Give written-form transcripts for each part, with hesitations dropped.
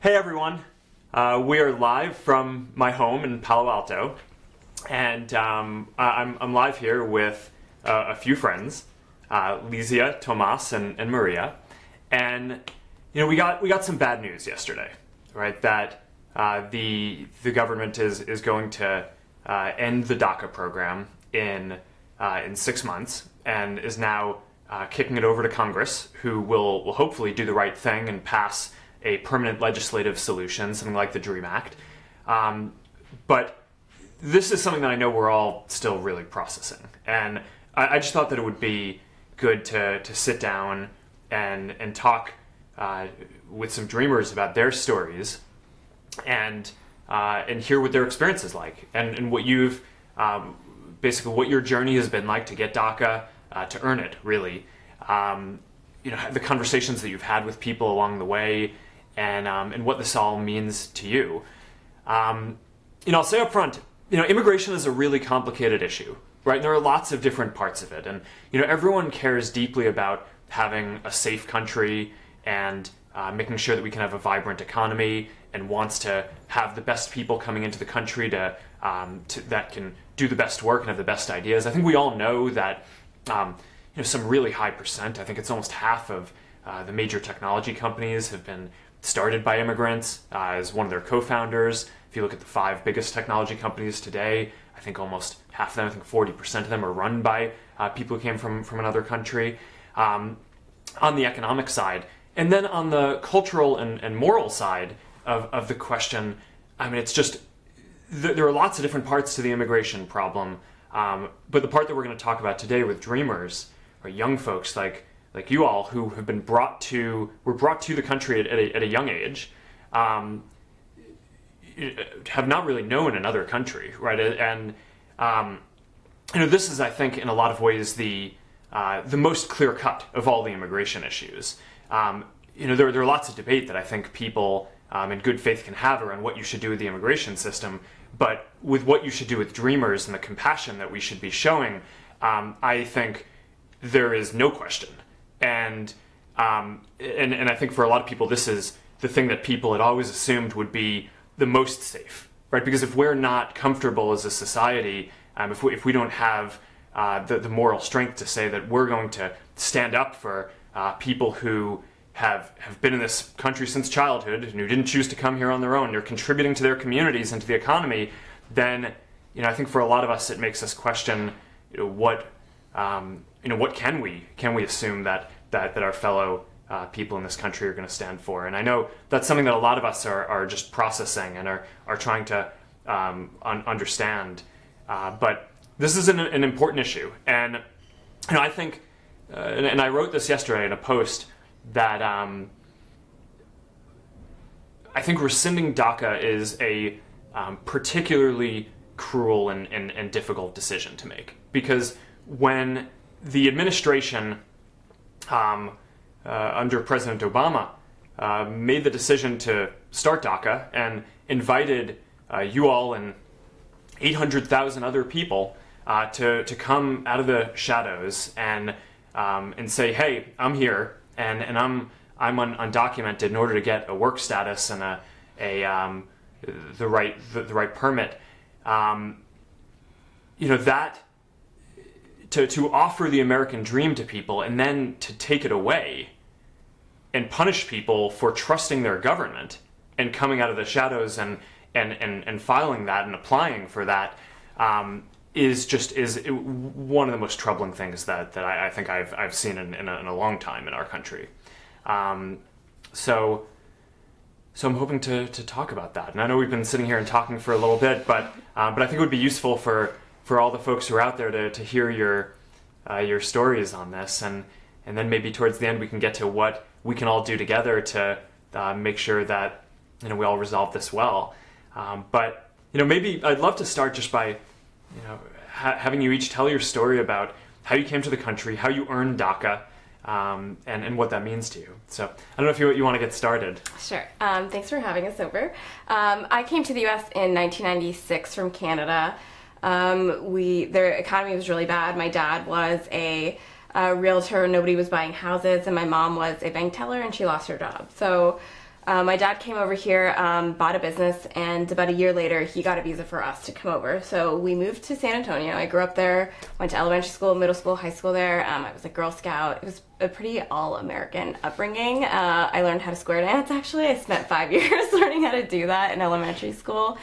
Hey everyone, we are live from my home in Palo Alto, and I'm live here with a few friends, Lizia, Tomas, and Maria, and we got some bad news yesterday, right? That the government is going to end the DACA program in 6 months, and is now kicking it over to Congress, who will hopefully do the right thing and pass a permanent legislative solution, something like the DREAM Act. But this is something that I know we're all still really processing. And I just thought that it would be good to sit down and talk with some dreamers about their stories and hear what their experience is like and what you've basically what your journey has been like to get DACA, to earn it, really. The conversations that you've had with people along the way, and what this all means to you. I'll say up front, immigration is a really complicated issue, right? And there are lots of different parts of it, and everyone cares deeply about having a safe country and making sure that we can have a vibrant economy, and wants to have the best people coming into the country to that can do the best work and have the best ideas. I think we all know that some really high percent, I think it's almost half of the major technology companies have been started by immigrants as one of their co-founders. If you look at the 5 biggest technology companies today, I think almost half of them, I think 40% of them are run by people who came from another country. On the economic side, and then on the cultural and moral side of the question, it's just, there are lots of different parts to the immigration problem, but the part that we're going to talk about today with dreamers, or young folks like you all, who have been brought to the country at a young age, have not really known another country, right? And this is, I think, in a lot of ways the most clear cut of all the immigration issues. There are lots of debate that I think people in good faith can have around what you should do with the immigration system, but with what you should do with dreamers and the compassion that we should be showing, I think there is no question. And I think for a lot of people, this is the thing that people had always assumed would be the most safe, right? Because if we're not comfortable as a society, if we don't have the moral strength to say that we're going to stand up for people who have been in this country since childhood and who didn't choose to come here on their own, they're contributing to their communities and to the economy, then I think for a lot of us it makes us question what can we assume that our fellow people in this country are going to stand for. And I know that's something that a lot of us are just processing and are trying to understand. But this is an important issue. And I think, and I wrote this yesterday in a post, that I think rescinding DACA is a particularly cruel and difficult decision to make. Because when the administration under President Obama made the decision to start DACA and invited you all and 800,000 other people to come out of the shadows and say, hey, I'm here and I'm undocumented in order to get a work status and the right permit. That to offer the American dream to people and then to take it away and punish people for trusting their government and coming out of the shadows and filing that and applying for that is one of the most troubling things that I think I've seen in a long time in our country. So I'm hoping to talk about that. And I know we've been sitting here and talking for a little bit, but I think it would be useful for all the folks who are out there to hear your stories on this, and then maybe towards the end we can get to what we can all do together to make sure that we all resolve this well. But maybe I'd love to start just by having you each tell your story about how you came to the country, how you earned DACA, and what that means to you. So I don't know if you want to get started. Sure. Thanks for having us over. I came to the U.S. in 1996 from Canada. Their economy was really bad. My dad was a realtor. Nobody was buying houses, and my mom was a bank teller, and she lost her job. So My dad came over here, bought a business, and about a year later, he got a visa for us to come over. So we moved to San Antonio. I grew up there, went to elementary school, middle school, high school there. I was a Girl Scout. It was a pretty all-American upbringing. I learned how to square dance, actually. I spent 5 years learning how to do that in elementary school.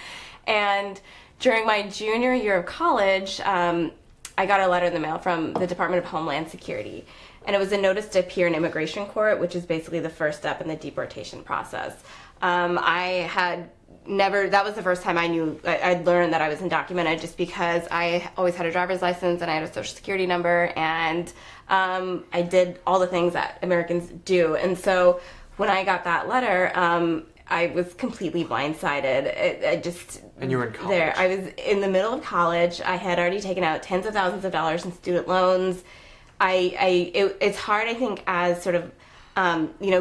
And during my junior year of college, I got a letter in the mail from the Department of Homeland Security. And it was a notice to appear in immigration court, which is basically the first step in the deportation process. I had never, that was the first time I'd learned that I was undocumented, just because I always had a driver's license and I had a social security number, and I did all the things that Americans do. And so when I got that letter, I was completely blindsided. And you were in college. I was in the middle of college. I had already taken out tens of thousands of dollars in student loans. It's hard, I think, as sort of,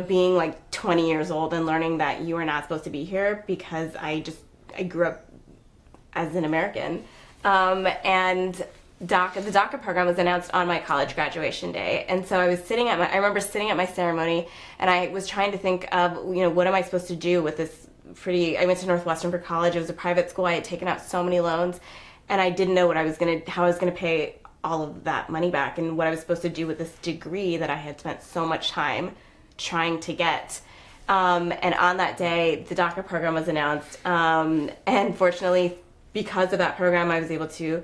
being like 20 years old and learning that you are not supposed to be here, because I grew up as an American. And the DACA program was announced on my college graduation day. And so I remember sitting at my ceremony, and I was trying to think of, what am I supposed to do with this I went to Northwestern for college. It was a private school. I had taken out so many loans, and I didn't know how I was going to pay all of that money back, and what I was supposed to do with this degree that I had spent so much time trying to get. And on that day, the DACA program was announced. And fortunately, because of that program, I was able to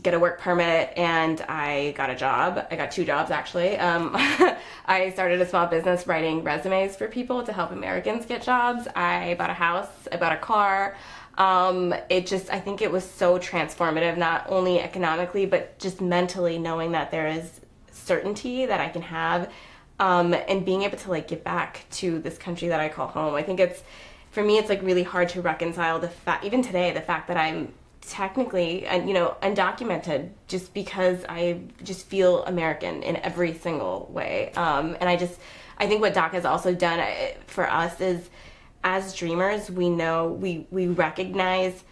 get a work permit, and I got a job. I got 2 jobs, actually. I started a small business writing resumes for people to help Americans get jobs. I bought a house. I bought a car. I think it was so transformative, not only economically, but just mentally, knowing that there is certainty that I can have, and being able to like get back to this country that I call home. I think for me, it's like really hard to reconcile even today, the fact that I'm technically, undocumented, just because I just feel American in every single way. And I think what DACA has also done for us is, as dreamers, we know, we recognize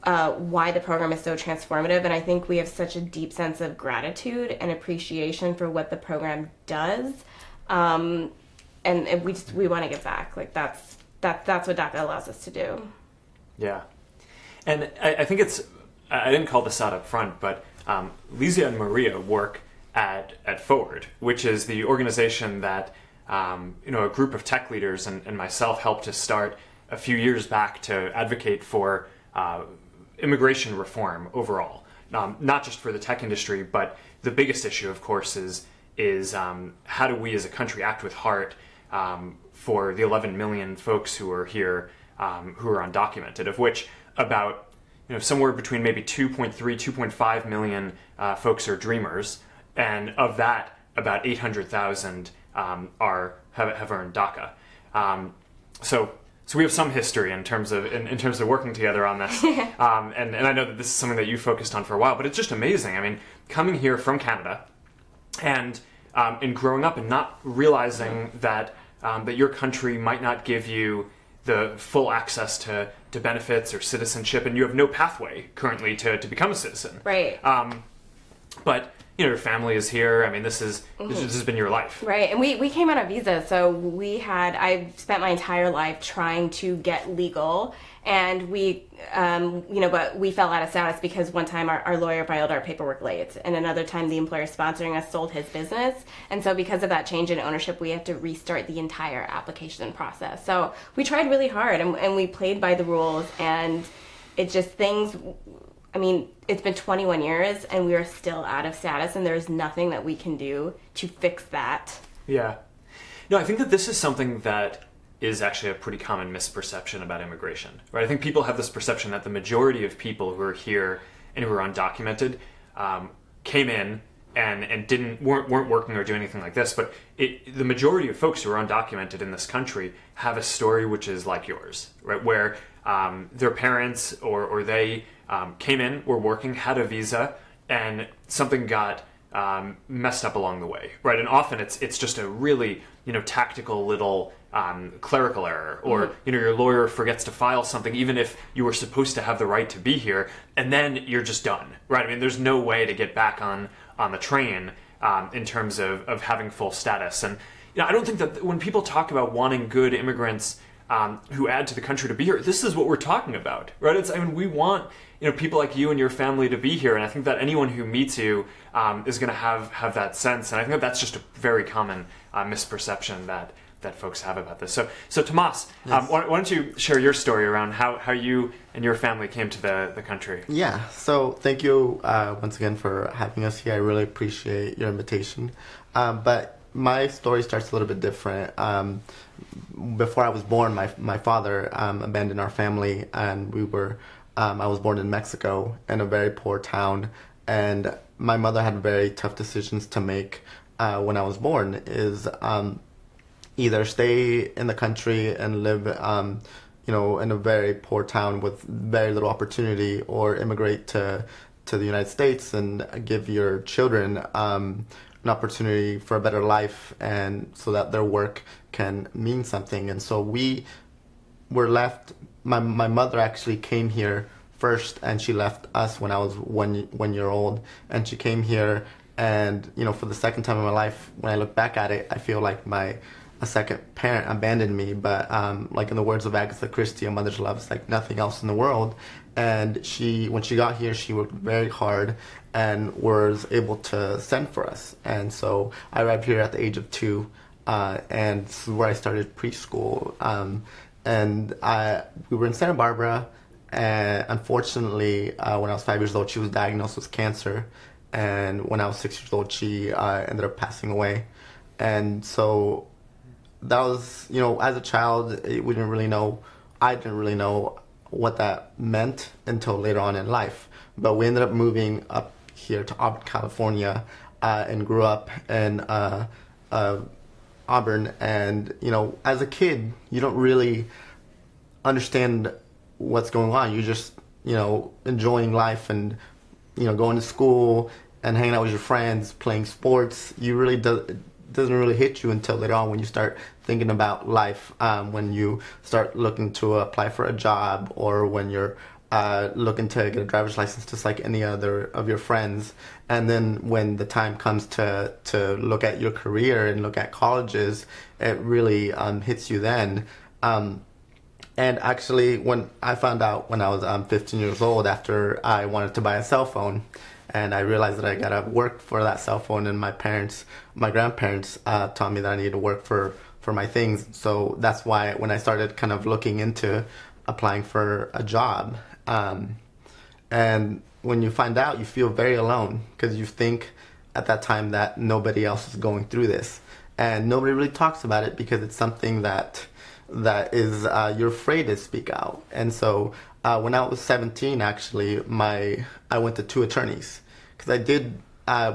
why the program is so transformative, and I think we have such a deep sense of gratitude and appreciation for what the program does, and we want to give back. Like that's what DACA allows us to do. Yeah, and I think I didn't call this out up front, but Lizia and Maria work at Forward, which is the organization that a group of tech leaders and myself helped to start a few years back to advocate for immigration reform overall. Not just for the tech industry, but the biggest issue, of course, is how do we as a country act with heart for the 11 million folks who are here who are undocumented, of which about somewhere between maybe 2.3, 2.5 million folks are dreamers, and of that, about 800,000 have earned DACA. So we have some history in terms of working together on this. And I know that this is something that you focused on for a while, but it's just amazing. I mean, coming here from Canada and growing up and not realizing that your country might not give you the full access to benefits or citizenship, and you have no pathway currently to become a citizen. Right. But your family is here. I mean, this has been your life. Right, and we came on a visa, so I spent my entire life trying to get legal, and but we fell out of status because one time our lawyer filed our paperwork late, and another time the employer sponsoring us sold his business, and so because of that change in ownership, we had to restart the entire application process. So we tried really hard, and we played by the rules, and it just it's been 21 years and we are still out of status, and there's nothing that we can do to fix that. Yeah. No, I think that this is something that is actually a pretty common misperception about immigration, right? I think people have this perception that the majority of people who are here and who are undocumented came in and weren't working or doing anything like this, but the majority of folks who are undocumented in this country have a story which is like yours, right? Where their parents or they came in, were working, had a visa, and something got messed up along the way, right? And often it's just a really tactical little clerical error, or your lawyer forgets to file something even if you were supposed to have the right to be here, and then you're just done, right? I mean, there's no way to get back on the train in terms of having full status. And I don't think that when people talk about wanting good immigrants who add to the country to be here, this is what we're talking about, right? We want people like you and your family to be here, and I think that anyone who meets you is going to have that sense, and I think that that's just a very common misperception that folks have about this. So Tomas, Yes. Why don't you share your story around how you and your family came to the country? Yeah, so thank you once again for having us here. I really appreciate your invitation. But my story starts a little bit different. Before I was born, my father abandoned our family, and I was born in Mexico in a very poor town, and my mother had very tough decisions to make when I was born. Either stay in the country and live, in a very poor town with very little opportunity, or immigrate to the United States and give your children an opportunity for a better life, and so that their work can mean something. And so we were left. My mother actually came here first, and she left us when I was one year old, and she came here. And for the second time in my life, when I look back at it, I feel like a second parent abandoned me. But like in the words of Agatha Christie, a mother's love is like nothing else in the world. And when she got here, she worked very hard and was able to send for us. And so I arrived here at the age of 2, and this is where I started preschool. We were in Santa Barbara, and unfortunately, when I was 5 years old, she was diagnosed with cancer. And when I was 6 years old, she ended up passing away. And so that was, as a child, I didn't really know what that meant until later on in life. But we ended up moving up here to Auburn, California, and grew up in Auburn. And, as a kid, you don't really understand what's going on. You're just, enjoying life and, going to school and hanging out with your friends, playing sports. Doesn't really hit you until later on when you start thinking about life, when you start looking to apply for a job, or when you're looking to get a driver's license just like any other of your friends. And then when the time comes to look at your career and look at colleges, it really hits you then. And actually, when I found out when I was 15 years old, after I wanted to buy a cell phone, and I realized that I gotta work for that cell phone, and my grandparents taught me that I needed to work for my things. So that's why when I started kind of looking into applying for a job, and when you find out, you feel very alone, because you think at that time that nobody else is going through this, and nobody really talks about it because it's something that is you're afraid to speak out. And so when I was 17, actually, I went to 2 attorneys, because I did,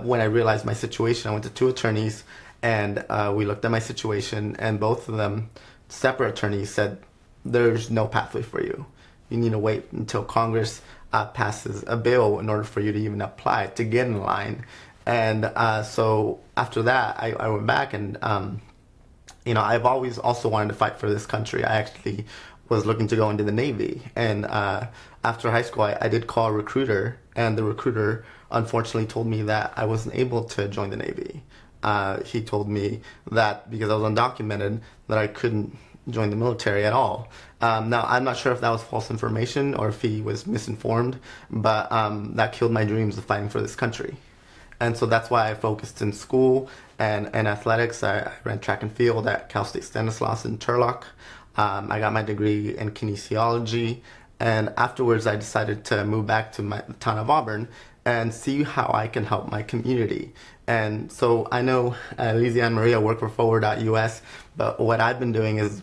when I realized my situation, I went to 2 attorneys, and we looked at my situation, and both of them, separate attorneys, said, there's no pathway for you. You need to wait until Congress passes a bill in order for you to even apply, to get in line. And so after that, I went back, and I've always also wanted to fight for this country. I actually was looking to go into the Navy, and after high school, I did call a recruiter, and the recruiter unfortunately told me that I wasn't able to join the Navy. He told me that because I was undocumented, that I couldn't join the military at all. Now, I'm not sure if that was false information or if he was misinformed, but that killed my dreams of fighting for this country. And so that's why I focused in school and athletics. I ran track and field at Cal State Stanislaus in Turlock. I got my degree in kinesiology, and afterwards I decided to move back to the town of Auburn and see how I can help my community. And so I know Lizzie and Maria work for Forward.us, but what I've been doing is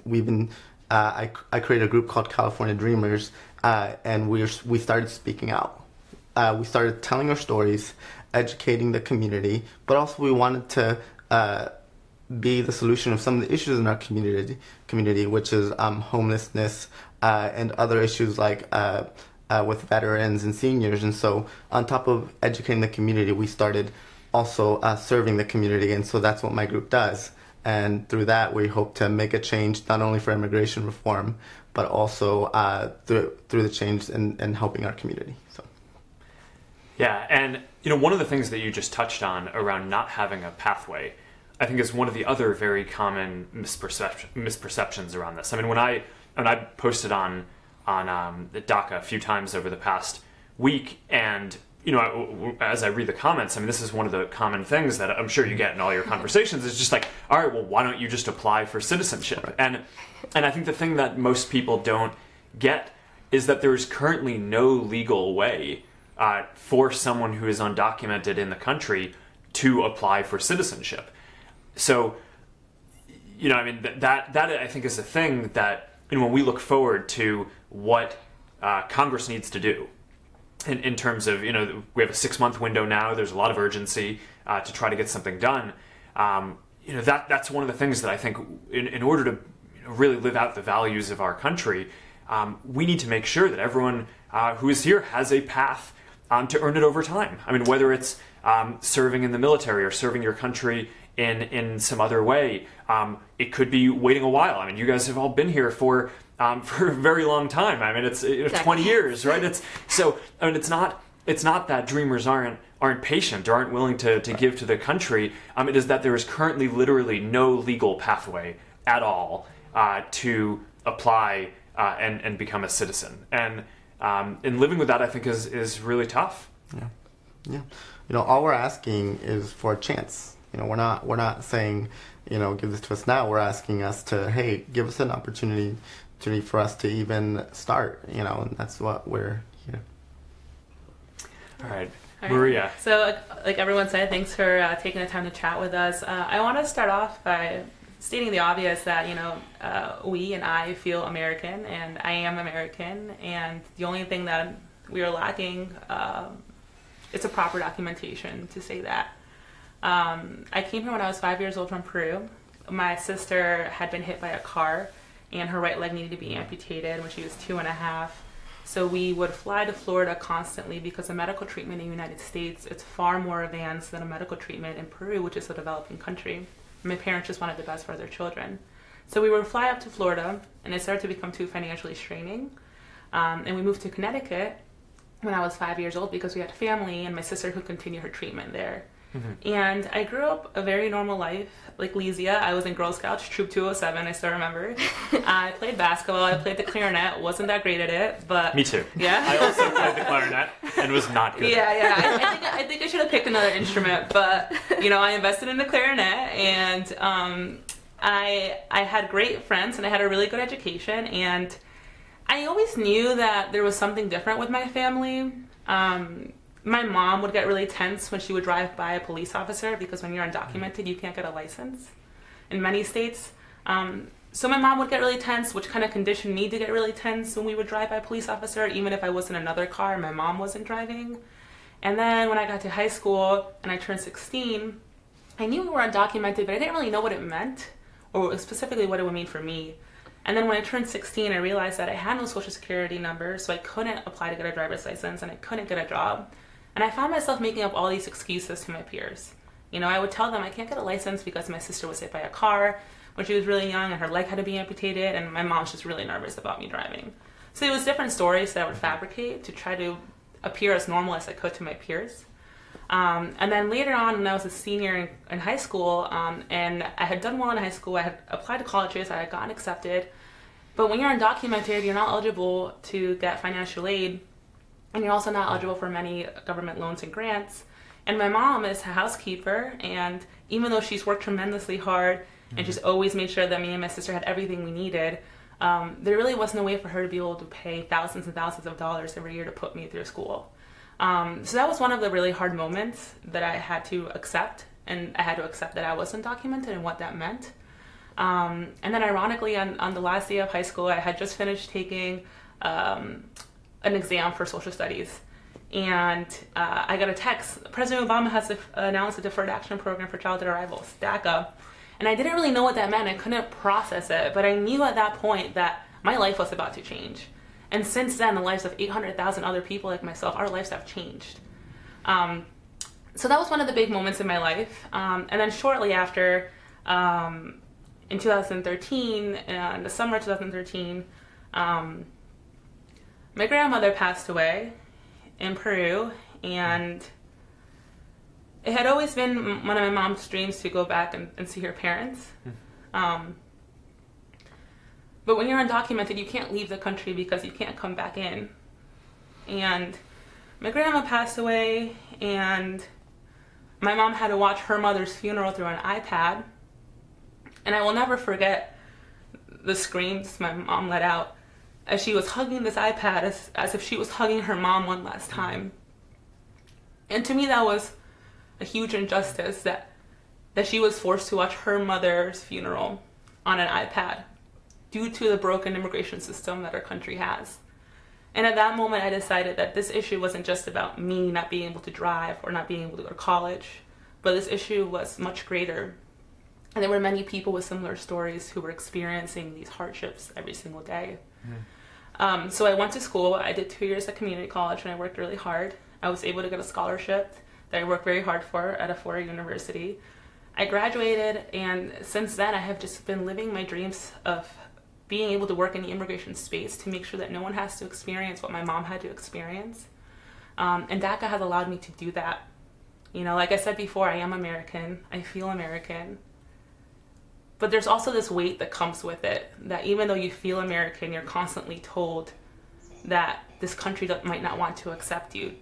I created a group called California Dreamers, and we started speaking out. We started telling our stories, educating the community, but also we wanted to be the solution of some of the issues in our community, which is homelessness and other issues like with veterans and seniors. And so on top of educating the community, we started also serving the community, and so that's what my group does. And through that, we hope to make a change not only for immigration reform, but also through the change in helping our community. So. Yeah, and one of the things that you just touched on around not having a pathway, I think is one of the other very common misperceptions around this. I mean, when I posted on DACA a few times over the past week, and as I read the comments, I mean, this is one of the common things that I'm sure you get in all your conversations. It's just like, all right, well, why don't you just apply for citizenship? Right. And I think the thing that most people don't get is that there is currently no legal way for someone who is undocumented in the country to apply for citizenship. So, I mean, that I think is a thing that, when we look forward to what Congress needs to do in terms of, we have a 6-month window now, there's a lot of urgency to try to get something done. That's one of the things that I think in order to really live out the values of our country, we need to make sure that everyone who is here has a path to earn it over time. I mean, whether it's serving in the military or serving your country in some other way, it could be waiting a while. I mean, you guys have all been here for a very long time. I mean, it's 20 years, right? It's not that dreamers aren't patient or aren't willing to give to the country. It is that there is currently literally no legal pathway at all to apply and become a citizen. And living with that, I think, is really tough. Yeah. All we're asking is for a chance. We're not saying, give this to us now. We're asking us to, hey, give us an opportunity for us to even start. And that's what we're here. All right, Maria. So, like everyone said, thanks for taking the time to chat with us. I want to start off by stating the obvious that, we and I feel American, and I am American, and the only thing that we are lacking, it's a proper documentation to say that. I came here when I was 5 years old from Peru. My sister had been hit by a car, and her right leg needed to be amputated when she was 2.5. So we would fly to Florida constantly because the medical treatment in the United States, it's far more advanced than a medical treatment in Peru, which is a developing country. My parents just wanted the best for their children. So we would fly up to Florida, and it started to become too financially straining. And we moved to Connecticut when I was 5 years old because we had family and my sister could continue her treatment there. Mm-hmm. And I grew up a very normal life, like Lesia. I was in Girl Scouts, Troop 207, I still remember. I played basketball, I played the clarinet, wasn't that great at it, but... Me too. Yeah? I also played the clarinet and was not good. Yeah. I think I should have picked another instrument, but, I invested in the clarinet, and I had great friends, and I had a really good education, and I always knew that there was something different with my family. My mom would get really tense when she would drive by a police officer because when you're undocumented, you can't get a license in many states. So my mom would get really tense, which kind of conditioned me to get really tense when we would drive by a police officer, even if I was in another car and my mom wasn't driving. And then when I got to high school and I turned 16, I knew we were undocumented, but I didn't really know what it meant or specifically what it would mean for me. And then when I turned 16, I realized that I had no social security number, so I couldn't apply to get a driver's license and I couldn't get a job. And I found myself making up all these excuses to my peers. I would tell them I can't get a license because my sister was hit by a car when she was really young and her leg had to be amputated, and my mom's just really nervous about me driving. So it was different stories that I would fabricate to try to appear as normal as I could to my peers. And then later on, when I was a senior in high school, and I had done well in high school, I had applied to colleges, I had gotten accepted. But when you're undocumented, you're not eligible to get financial aid, and you're also not eligible for many government loans and grants. And my mom is a housekeeper, and even though she's worked tremendously hard, and she's always made sure that me and my sister had everything we needed, there really wasn't a way for her to be able to pay thousands and thousands of dollars every year to put me through school. So that was one of the really hard moments that I had to accept, and I had to accept that I was undocumented and what that meant. And then ironically, on the last day of high school, I had just finished taking an exam for social studies, and I got a text. President Obama has announced a Deferred Action Program for Childhood Arrivals, DACA, and I didn't really know what that meant. I couldn't process it, but I knew at that point that my life was about to change. And since then, the lives of 800,000 other people like myself, our lives have changed. So that was one of the big moments in my life. And then shortly after, in 2013, in the summer of 2013, my grandmother passed away in Peru, and it had always been one of my mom's dreams to go back and see her parents. But when you're undocumented, you can't leave the country because you can't come back in. And my grandma passed away, and my mom had to watch her mother's funeral through an iPad. And I will never forget the screams my mom let out as she was hugging this iPad as if she was hugging her mom one last time. And to me, that was a huge injustice that she was forced to watch her mother's funeral on an iPad due to the broken immigration system that our country has. And at that moment, I decided that this issue wasn't just about me not being able to drive or not being able to go to college, but this issue was much greater. And there were many people with similar stories who were experiencing these hardships every single day. So I went to school. I did 2 years at community college, and I worked really hard. I was able to get a scholarship that I worked very hard for at a four-year university. I graduated, and since then I have just been living my dreams of being able to work in the immigration space to make sure that no one has to experience what my mom had to experience. And DACA has allowed me to do that. You know, like I said before, I am American. I feel American. But there's also this weight that comes with it, that even though you feel American, you're constantly told that this country might not want to accept you,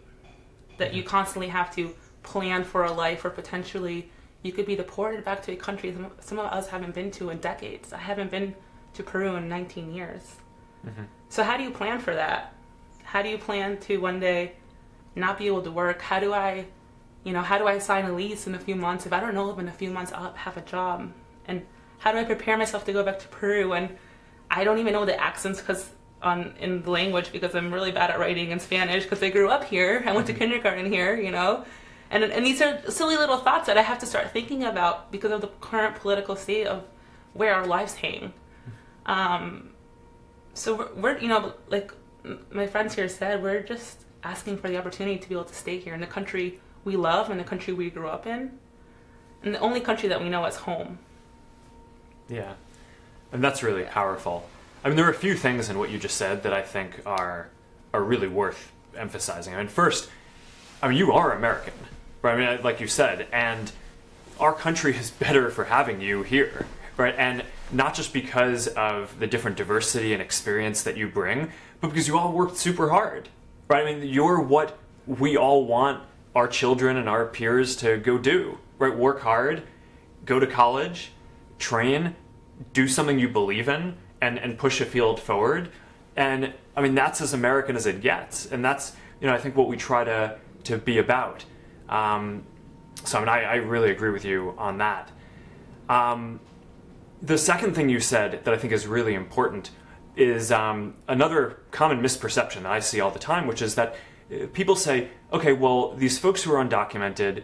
that you constantly have to plan for a life, or potentially you could be deported back to a country some of us haven't been to in decades. I haven't been to Peru in 19 years. So how do you plan for that? How do you plan to one day not be able to work? How do I sign a lease in a few months if I don't know if in a few months I'll have a job? And how do I prepare myself to go back to Peru? And I don't even know the accents in the language because I'm really bad at writing in Spanish because I grew up here. I went to kindergarten here, you know. And these are silly little thoughts that I have to start thinking about because of the current political state of where our lives hang. So we're, you know, like my friends here said, we're just asking for the opportunity to be able to stay here in the country we love and the country we grew up in, and the only country that we know as home. Yeah, and that's really powerful. I mean, there are a few things in what you just said that I think are really worth emphasizing. I mean, first, you are American, right? I mean, like you said, and our country is better for having you here, right? And not just because of the different diversity and experience that you bring, but because you all worked super hard, right? I mean, you're what we all want our children and our peers to go do, right? Work hard, go to college, train, do something you believe in, and push a field forward. And I mean, that's as American as it gets. And that's, you know, I think what we try to be about. So I mean, I really agree with you on that. The second thing you said that I think is really important is another common misperception that I see all the time, which is that people say, okay, well, these folks who are undocumented,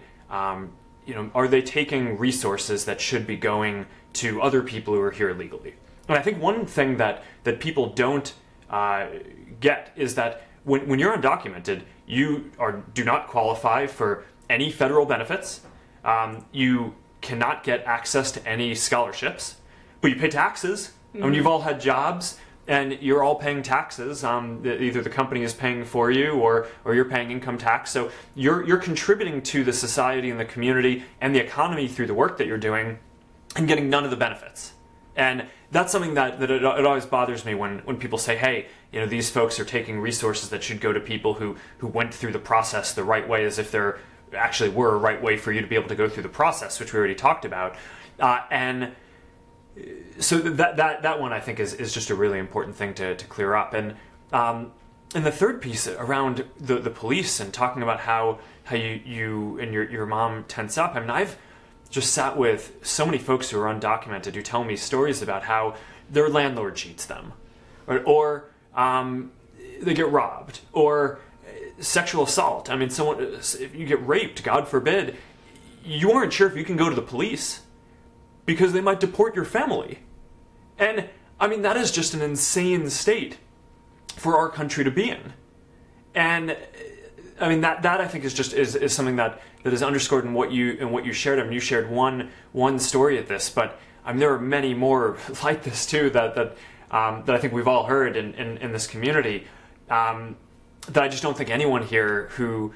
you know, are they taking resources that should be going to other people who are here illegally? And I think one thing that people don't get is that when you're undocumented, you do not qualify for any federal benefits. You cannot get access to any scholarships, but you pay taxes. I mean, you've all had jobs, and you're all paying taxes. Either the company is paying for you, or you're paying income tax. So you're contributing to the society and the community and the economy through the work that you're doing, and getting none of the benefits. And that's something that it always bothers me when people say, hey, you know, these folks are taking resources that should go to people who went through the process the right way, as if there actually were a right way for you to be able to go through the process, which we already talked about. And so that one I think is just a really important thing to clear up. And the third piece around the police and talking about how you and your mom tense up. I mean, I've just sat with so many folks who are undocumented who tell me stories about how their landlord cheats them, or they get robbed, or sexual assault. I mean, if you get raped, God forbid, you aren't sure if you can go to the police because they might deport your family. And I mean, that is just an insane state for our country to be in. And I mean, that I think is something that is underscored in what you shared. I mean, you shared one story of this, but I mean, there are many more like this too that I think we've all heard in this community. That I just don't think anyone here who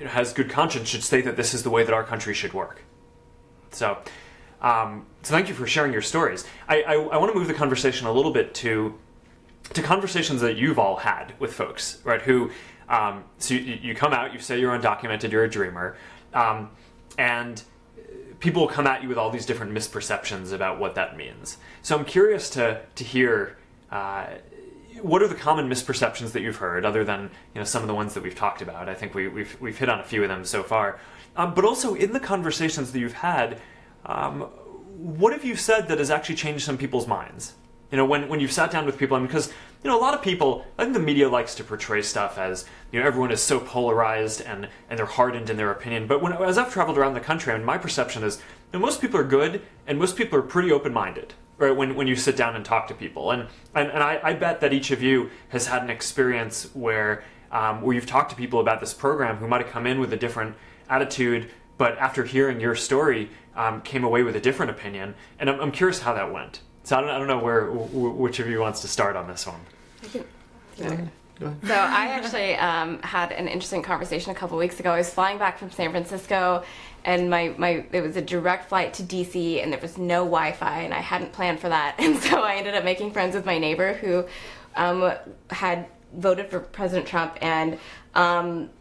has good conscience should state that this is the way that our country should work. So thank you for sharing your stories. I want to move the conversation a little bit to conversations that you've all had with folks, right? Who, so you come out, you say you're undocumented, you're a dreamer, and people will come at you with all these different misperceptions about what that means. So I'm curious to hear, what are the common misperceptions that you've heard, other than some of the ones that we've talked about? I think we've hit on a few of them so far. But also in the conversations that you've had, what have you said that has actually changed some people's minds? When you've sat down with people, because a lot of people, I think the media likes to portray stuff as everyone is so polarized and they're hardened in their opinion. But as I've traveled around the country, my perception is most people are good and most people are pretty open-minded, right? When you sit down and talk to people, and I bet that each of you has had an experience where you've talked to people about this program who might have come in with a different attitude, but after hearing your story, came away with a different opinion. And I'm curious how that went. So I don't know which of you wants to start on this one. So I actually had an interesting conversation a couple weeks ago. I was flying back from San Francisco, and it was a direct flight to DC, and there was no Wi-Fi, and I hadn't planned for that. And so I ended up making friends with my neighbor who had voted for President Trump and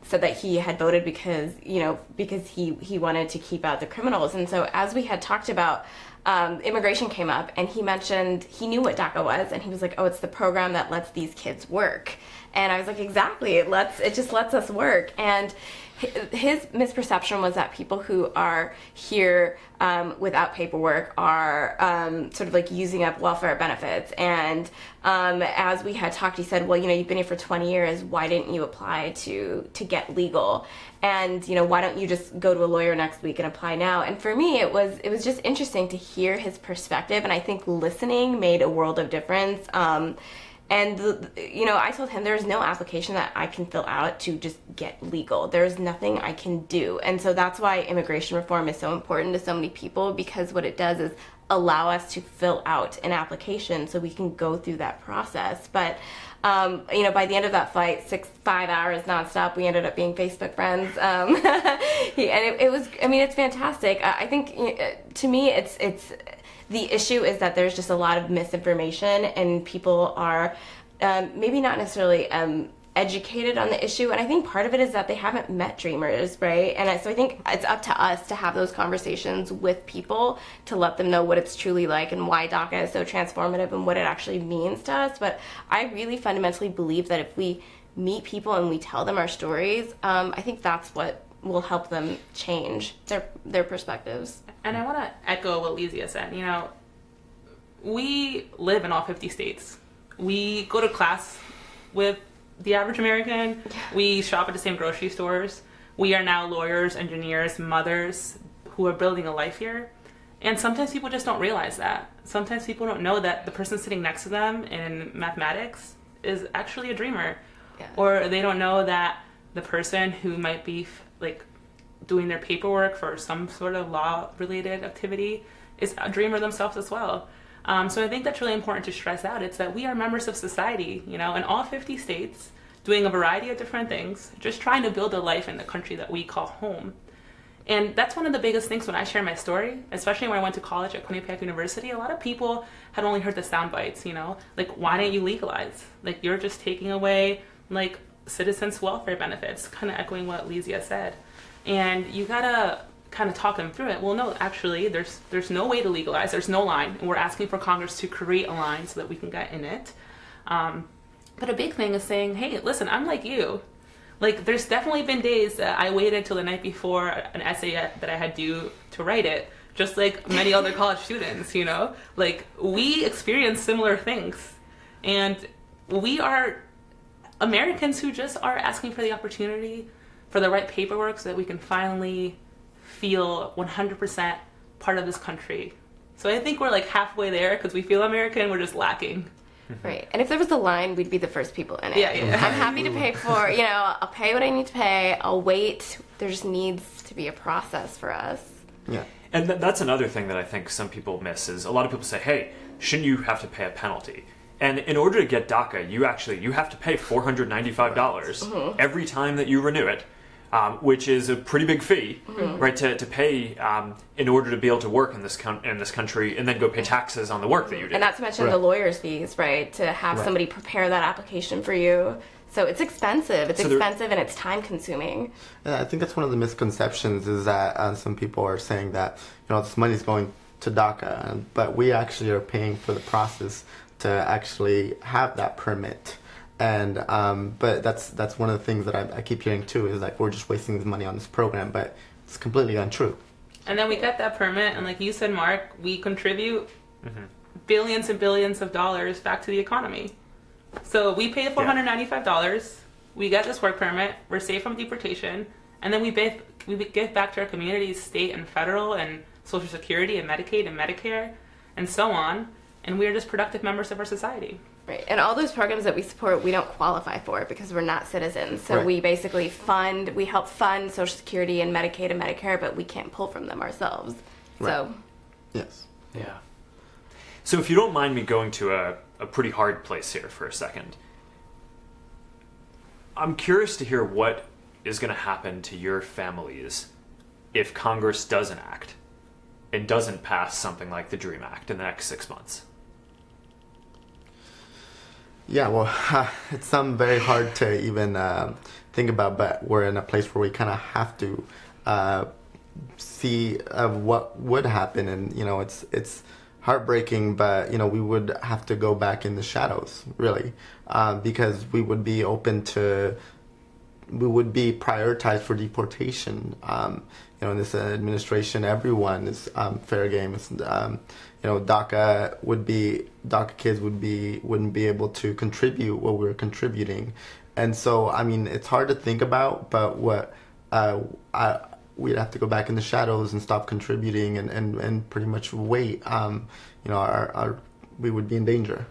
said that he had voted because he wanted to keep out the criminals. And so as we had talked about, immigration came up, and he mentioned he knew what DACA was, and he was like, "Oh, it's the program that lets these kids work." And I was like, "Exactly, it just lets us work." And his misperception was that people who are here without paperwork are sort of like using up welfare benefits. And as we had talked, he said, "Well, you've been here for 20 years. Why didn't you apply to get legal? And why don't you just go to a lawyer next week and apply now?" And for me, it was just interesting to hear his perspective, and I think listening made a world of difference. And I told him there's no application that I can fill out to just get legal. There's nothing I can do. And so that's why immigration reform is so important to so many people, because what it does is allow us to fill out an application so we can go through that process. But by the end of that flight, 5 hours nonstop, we ended up being Facebook friends. And it was, it's fantastic. I think to me, it's the issue is that there's just a lot of misinformation, and people are maybe not necessarily educated on the issue. And I think part of it is that they haven't met dreamers, right? And so I think it's up to us to have those conversations with people to let them know what it's truly like and why DACA is so transformative and what it actually means to us. But I really fundamentally believe that if we meet people and we tell them our stories, I think that's what will help them change their perspectives. And I want to echo what Lizia said. We live in all 50 states. We go to class with the average American. We shop at the same grocery stores. We are now lawyers, engineers, mothers who are building a life here. And sometimes people just don't realize that. Sometimes people don't know that the person sitting next to them in mathematics is actually a dreamer. Yeah. Or they don't know that the person who might be doing their paperwork for some sort of law-related activity is a dreamer themselves as well. So I think that's really important to stress out. It's that we are members of society, in all 50 states, doing a variety of different things, just trying to build a life in the country that we call home. And that's one of the biggest things when I share my story, especially when I went to college at Quinnipiac University. A lot of people had only heard the sound bites, why didn't you legalize? You're just taking away, citizens' welfare benefits, kind of echoing what Lizia said. And you gotta kind of talk them through it. Well, no, actually, there's no way to legalize. There's no line. And we're asking for Congress to create a line so that we can get in it. But a big thing is saying, hey, listen, I'm like you. There's definitely been days that I waited till the night before an essay that I had due to write it, just like many other college students, we experience similar things. And we are Americans who just are asking for the opportunity for the right paperwork so that we can finally feel 100% part of this country. So I think we're halfway there because we feel American, we're just lacking. Right. And if there was a line, we'd be the first people in it. Yeah. I'm happy to pay for, I'll pay what I need to pay. I'll wait. There just needs to be a process for us. Yeah. And that's another thing that I think some people miss is a lot of people say, hey, shouldn't you have to pay a penalty? And in order to get DACA, you have to pay $495 every time that you renew it. which is a pretty big fee, right, to pay in order to be able to work in this country and then go pay taxes on the work that you did. And not to mention the lawyer's fees, right, to have somebody prepare that application for you. So it's expensive. It's expensive and it's time consuming. And I think that's one of the misconceptions is that some people are saying that, this money's going to DACA, but we actually are paying for the process to actually have that permit. And but that's one of the things that I keep hearing too, is like we're just wasting this money on this program, but it's completely untrue. And then we get that permit, and like you said, Mark, we contribute billions and billions of dollars back to the economy. So we pay $495, we get this work permit, we're safe from deportation, and then we give back to our communities, state and federal, and Social Security and Medicaid and Medicare, and so on, and we are just productive members of our society. Right, and all those programs that we support, we don't qualify for because we're not citizens. So we basically we help fund Social Security and Medicaid and Medicare, but we can't pull from them ourselves. Right. So, yes. Yeah. So if you don't mind me going to a pretty hard place here for a second, I'm curious to hear what is going to happen to your families if Congress doesn't act and doesn't pass something like the DREAM Act in the next 6 months. Yeah, well, it's very hard to even think about, but we're in a place where we kind of have to see what would happen, and it's heartbreaking, but we would have to go back in the shadows, really, because we would be prioritized for deportation. In this administration, everyone is fair game. It's, DACA kids wouldn't be able to contribute what we're contributing, and so it's hard to think about. But what we'd have to go back in the shadows and stop contributing and pretty much wait. We would be in danger.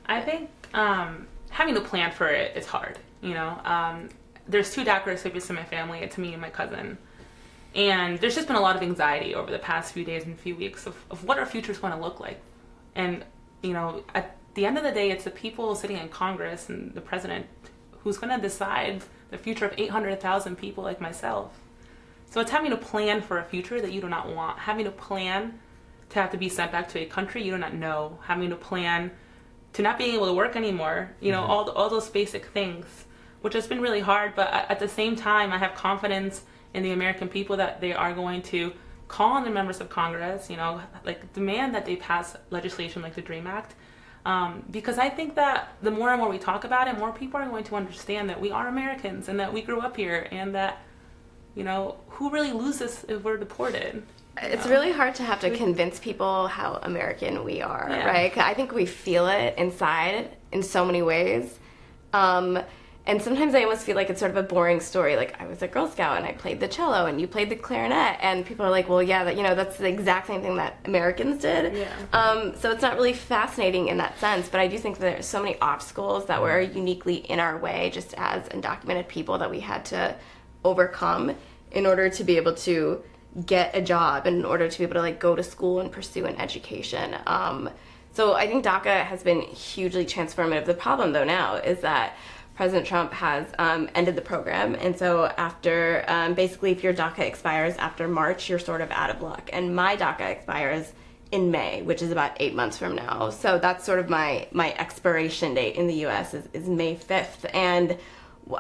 I think having a plan for it is hard. There's 2 DACA recipients in my family. It's me and my cousin. And there's just been a lot of anxiety over the past few days and few weeks of what our future is going to look like. And, at the end of the day, it's the people sitting in Congress and the president who's going to decide the future of 800,000 people like myself. So it's having to plan for a future that you do not want, having to plan to have to be sent back to a country you do not know, having to plan to not being able to work anymore, all those basic things, which has been really hard. But at the same time, I have confidence in the American people that they are going to call on the members of Congress, demand that they pass legislation like the DREAM Act, because I think that the more and more we talk about it, more people are going to understand that we are Americans and that we grew up here, and that, who really loses if we're deported? It's really hard to have to convince people how American we are, right? 'Cause I think we feel it inside in so many ways. And sometimes I almost feel like it's sort of a boring story. Like, I was a Girl Scout and I played the cello and you played the clarinet, and people are like, well, yeah, that's the exact same thing that Americans did. Yeah. So it's not really fascinating in that sense, but I do think that there's so many obstacles that were uniquely in our way, just as undocumented people, that we had to overcome in order to be able to get a job and in order to be able to go to school and pursue an education. So I think DACA has been hugely transformative. The problem, though, now is that President Trump has ended the program, and so after, basically, if your DACA expires after March, you're sort of out of luck. And my DACA expires in May, which is about 8 months from now. So that's sort of my expiration date in the U.S. is May 5th, and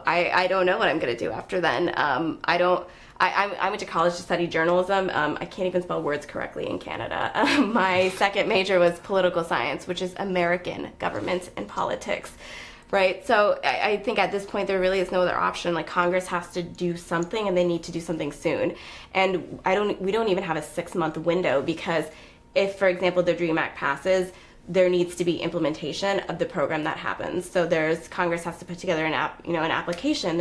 I don't know what I'm going to do after then. I went to college to study journalism. I can't even spell words correctly in Canada. My second major was political science, which is American government and politics. Right, so I think at this point there really is no other option. Congress has to do something, and they need to do something soon. And we don't even have a 6-month window, because if, for example, the DREAM Act passes, there needs to be implementation of the program that happens. So Congress has to put together an application.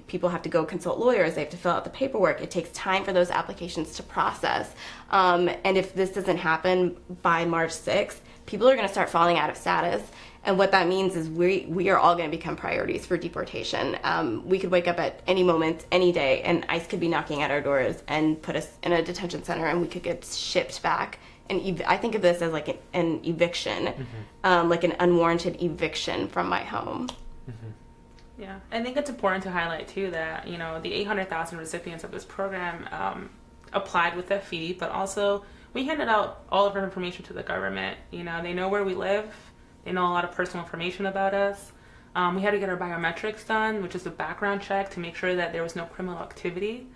People have to go consult lawyers. They have to fill out the paperwork. It takes time for those applications to process. And if this doesn't happen by March 6th, people are going to start falling out of status. And what that means is we are all going to become priorities for deportation. We could wake up at any moment, any day, and ICE could be knocking at our doors and put us in a detention center, and we could get shipped back. And I think of this as an eviction, like an unwarranted eviction from my home. Mm-hmm. Yeah, I think it's important to highlight too that, you know, the 800,000 recipients of this program applied with a fee, but also we handed out all of our information to the government. You know, they know where we live, they know a lot of personal information about us. We had to get our biometrics done, which is a background check to make sure that there was no criminal activity.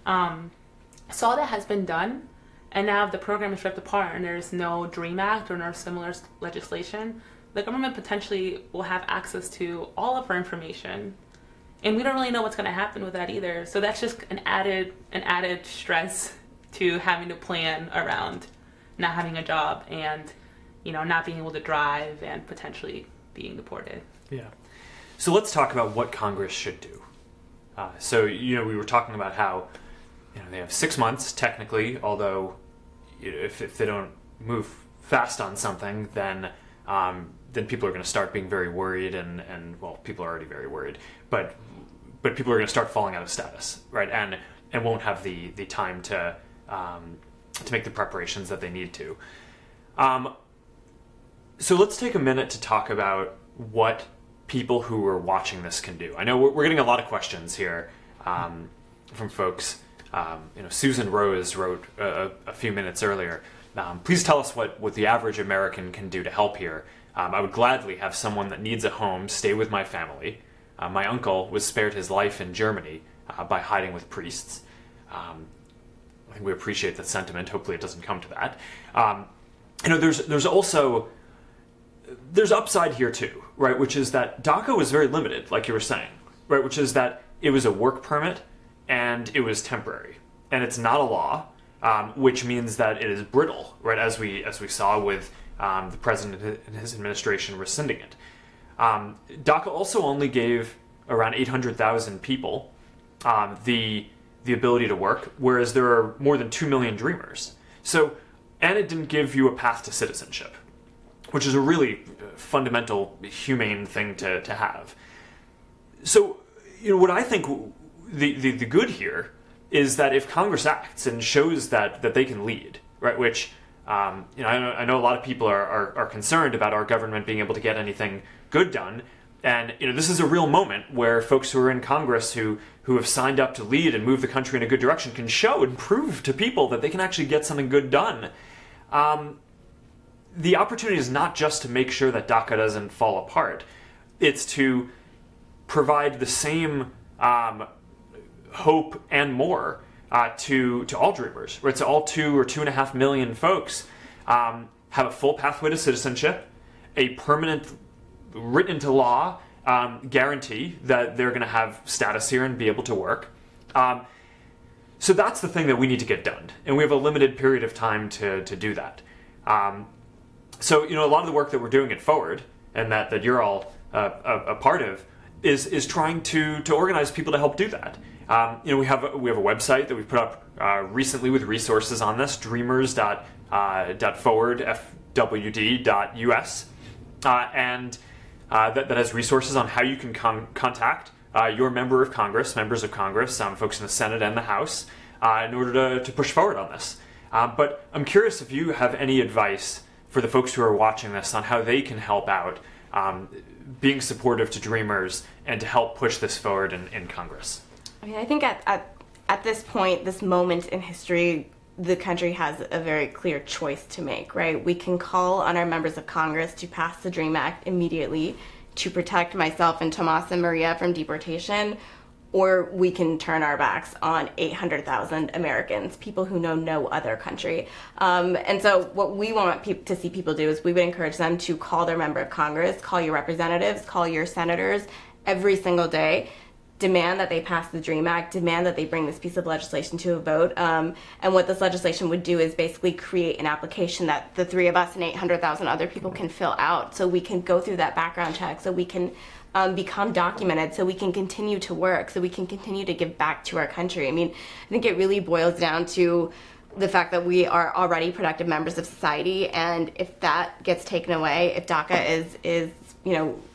So all that has been done, and now if the program is ripped apart and there's no DREAM Act or no similar legislation, the government potentially will have access to all of our information, and we don't really know what's going to happen with that either. So that's just an added stress to having to plan around not having a job and, you know, not being able to drive and potentially being deported. Yeah. So let's talk about what Congress should do. So, you know, we were talking about how, you know, they have 6 months technically, although if they don't move fast on something, then people are going to start being very worried, and well, people are already very worried, but people are going to start falling out of status, right? And won't have the time to make the preparations that they need to. So let's take a minute to talk about what people who are watching this can do. I know we're getting a lot of questions here from folks. You know, Susan Rose wrote a few minutes earlier. Please tell us what the average American can do to help here. I would gladly have someone that needs a home stay with my family. My uncle was spared his life in Germany by hiding with priests. I think we appreciate that sentiment. Hopefully it doesn't come to that. You know, there's upside here too, right? Which is that DACA was very limited, like you were saying, right? Which is that it was a work permit and it was temporary, and it's not a law, which means that it is brittle, right? As we saw with the president and his administration rescinding it. DACA also only gave around 800,000 people the ability to work, whereas there are more than 2 million dreamers. So, and it didn't give you a path to citizenship, which is a really fundamental, humane thing to have. So, you know, what I think the good here is that if Congress acts and shows that they can lead, right, which, you know, I know a lot of people are concerned about our government being able to get anything good done. And, you know, this is a real moment where folks who are in Congress who have signed up to lead and move the country in a good direction can show and prove to people that they can actually get something good done. The opportunity is not just to make sure that DACA doesn't fall apart. It's to provide the same hope and more to all dreamers, right? So all 2 or 2.5 million folks have a full pathway to citizenship, a permanent written into law guarantee that they're going to have status here and be able to work. So that's the thing that we need to get done, and we have a limited period of time to do that. So, you know, a lot of the work that we're doing at Forward, and that you're all a part of, is trying to organize people to help do that. You know, we have a website that we put up recently with resources on this, dreamers.forwardfwd.us, and that has resources on how you can contact your members of Congress, folks in the Senate and the House, in order to push forward on this. But I'm curious if you have any advice for the folks who are watching this on how they can help out being supportive to Dreamers and to help push this forward in Congress. I mean, I think at this point, this moment in history, the country has a very clear choice to make, right? We can call on our members of Congress to pass the DREAM Act immediately to protect myself and Tomas and Maria from deportation, or we can turn our backs on 800,000 Americans, people who know no other country. And so what we want to see people do is we would encourage them to call their member of Congress, call your representatives, call your senators every single day, demand that they pass the DREAM Act, demand that they bring this piece of legislation to a vote. And what this legislation would do is basically create an application that the three of us and 800,000 other people can fill out, so we can go through that background check, so we can become documented, so we can continue to work, so we can continue to give back to our country. I mean, I think it really boils down to the fact that we are already productive members of society, and if that gets taken away, if DACA is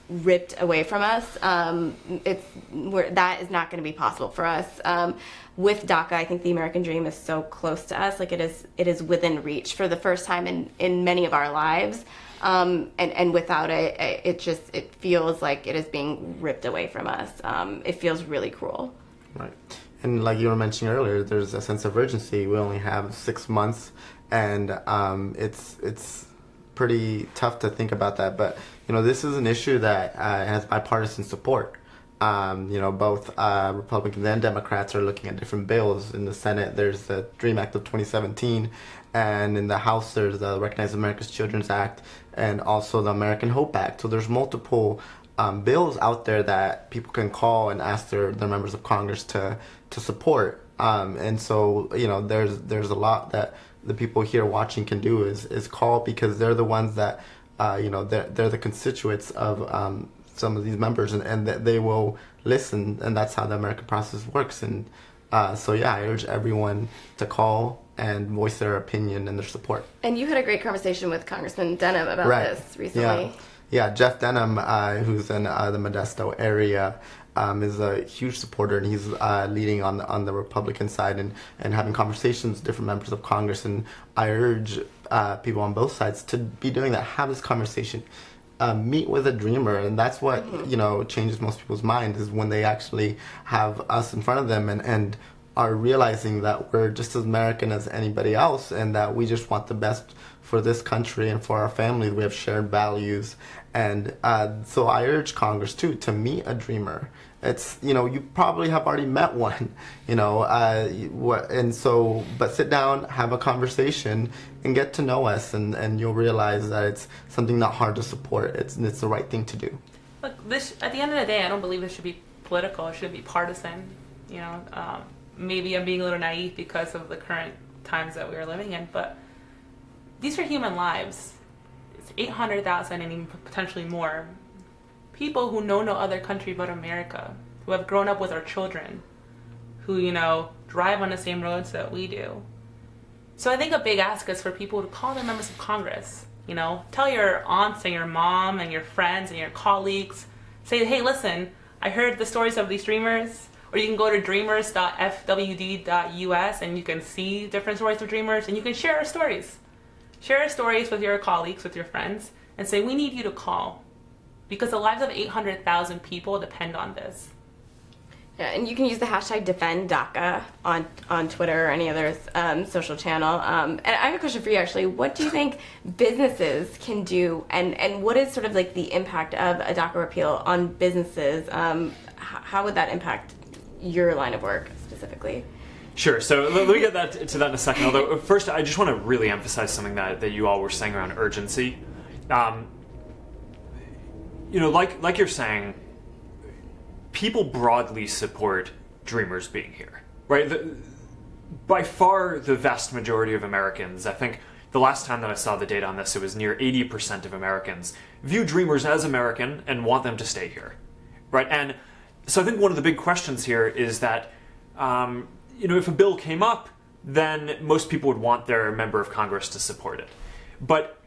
ripped away from us, that is not going to be possible for us. With DACA, I think the American dream is so close to us, like it is within reach for the first time in many of our lives. and without it, it feels like it is being ripped away from us. It feels really cruel. Right. And like you were mentioning earlier, there's a sense of urgency. We only have 6 months, and it's pretty tough to think about that. But, this is an issue that has bipartisan support. Both Republicans and Democrats are looking at different bills. In the Senate, there's the DREAM Act of 2017, and in the House, there's the Recognize America's Children's Act, and also the American Hope Act. So there's multiple bills out there that people can call and ask their members of Congress to support. And so, there's a lot that the people here watching can do is call, because they're the ones that, they're the constituents of some of these members, and that they will listen, and that's how the American process works. And I urge everyone to call and voice their opinion and their support. And you had a great conversation with Congressman Denham about this recently. Yeah, Jeff Denham, who's in the Modesto area, is a huge supporter, and he's leading on the Republican side and having conversations with different members of Congress. And I urge people on both sides to be doing that. Have this conversation. Meet with a dreamer, and that's what changes most people's mind, is when they actually have us in front of them and are realizing that we're just as American as anybody else, and that we just want the best for this country and for our families. We have shared values, and so I urge Congress too to meet a dreamer. It's you probably have already met one, but sit down, have a conversation, and get to know us, and you'll realize that it's something not hard to support. It's the right thing to do. Look, at the end of the day, I don't believe this should be political. It shouldn't be partisan. Maybe I'm being a little naive because of the current times that we are living in, but these are human lives. It's 800,000 and even potentially more. People who know no other country but America, who have grown up with our children, who, drive on the same roads that we do. So I think a big ask is for people to call their members of Congress. Tell your aunts and your mom and your friends and your colleagues. Say, hey, listen, I heard the stories of these dreamers. Or you can go to dreamers.fwd.us and you can see different stories of dreamers, and you can share our stories. Share our stories with your colleagues, with your friends, and say, we need you to call. Because the lives of 800,000 people depend on this. Yeah, and you can use the hashtag #DefendDACA on Twitter or any other social channel. And I have a question for you, actually. What do you think businesses can do, and what is sort of like the impact of a DACA repeal on businesses? How would that impact your line of work specifically? Sure. So let me get to that in a second. Although first, I just want to really emphasize something that you all were saying around urgency. Like you're saying, people broadly support dreamers being here, right? By far, the vast majority of Americans, I think the last time that I saw the data on this, it was near 80% of Americans view dreamers as American and want them to stay here, right? And so I think one of the big questions here is that, if a bill came up, then most people would want their member of Congress to support it. But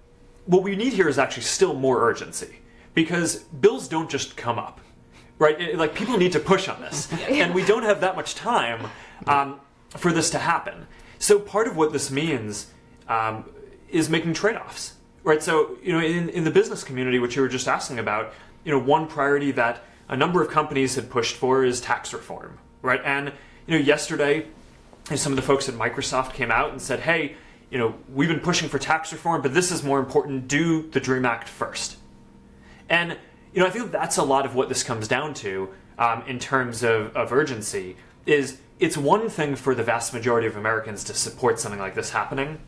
what we need here is actually still more urgency, because bills don't just come up, right? Like, people need to push on this, and we don't have that much time for this to happen. So part of what this means is making trade-offs, right? So, in the business community, which you were just asking about, one priority that a number of companies had pushed for is tax reform, right? And yesterday, some of the folks at Microsoft came out and said, hey, we've been pushing for tax reform, but this is more important. Do the DREAM Act first. And I think that's a lot of what this comes down to in terms of urgency. Is it's one thing for the vast majority of Americans to support something like this happening,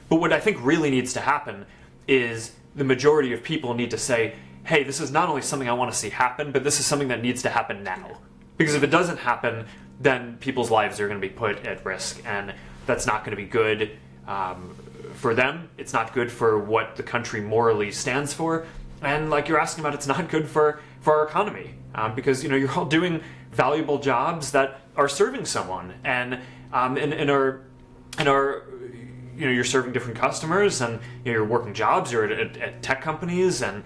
but what I think really needs to happen is the majority of people need to say, hey, this is not only something I want to see happen, but this is something that needs to happen now. Because if it doesn't happen, then people's lives are going to be put at risk, and that's not going to be good for them. It's not good for what the country morally stands for. And like you're asking about, it's not good for our economy, because you're all doing valuable jobs that are serving someone, and you're serving different customers, and you're working jobs, you're at tech companies, and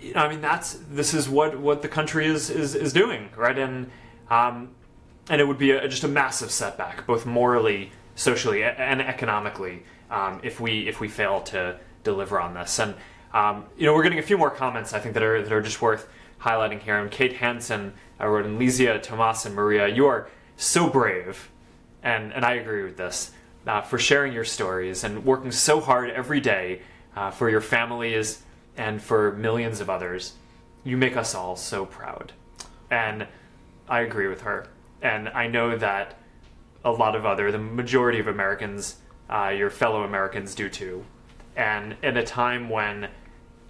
this is what the country is doing, right? And it would be just a massive setback, both morally, socially, and economically, if we fail to deliver on this. And We're getting a few more comments, I think, that are just worth highlighting here. And Kate Hansen wrote in, Lizia, Tomas, and Maria, you are so brave, and I agree with this, for sharing your stories and working so hard every day for your families and for millions of others. You make us all so proud. And I agree with her. And I know that the majority of Americans, your fellow Americans, do too. And in a time when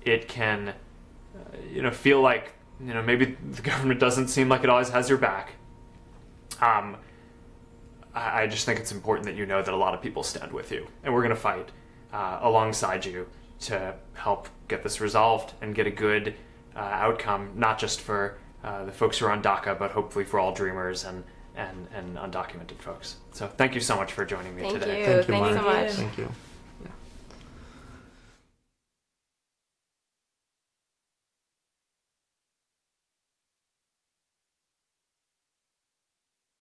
it can, feel like, maybe the government doesn't seem like it always has your back, I just think it's important that you know that a lot of people stand with you. And we're going to fight alongside you to help get this resolved and get a good outcome, not just for the folks who are on DACA, but hopefully for all dreamers and undocumented folks. So thank you so much for joining me today. Thank you. Mark. Thanks so much. Thank you.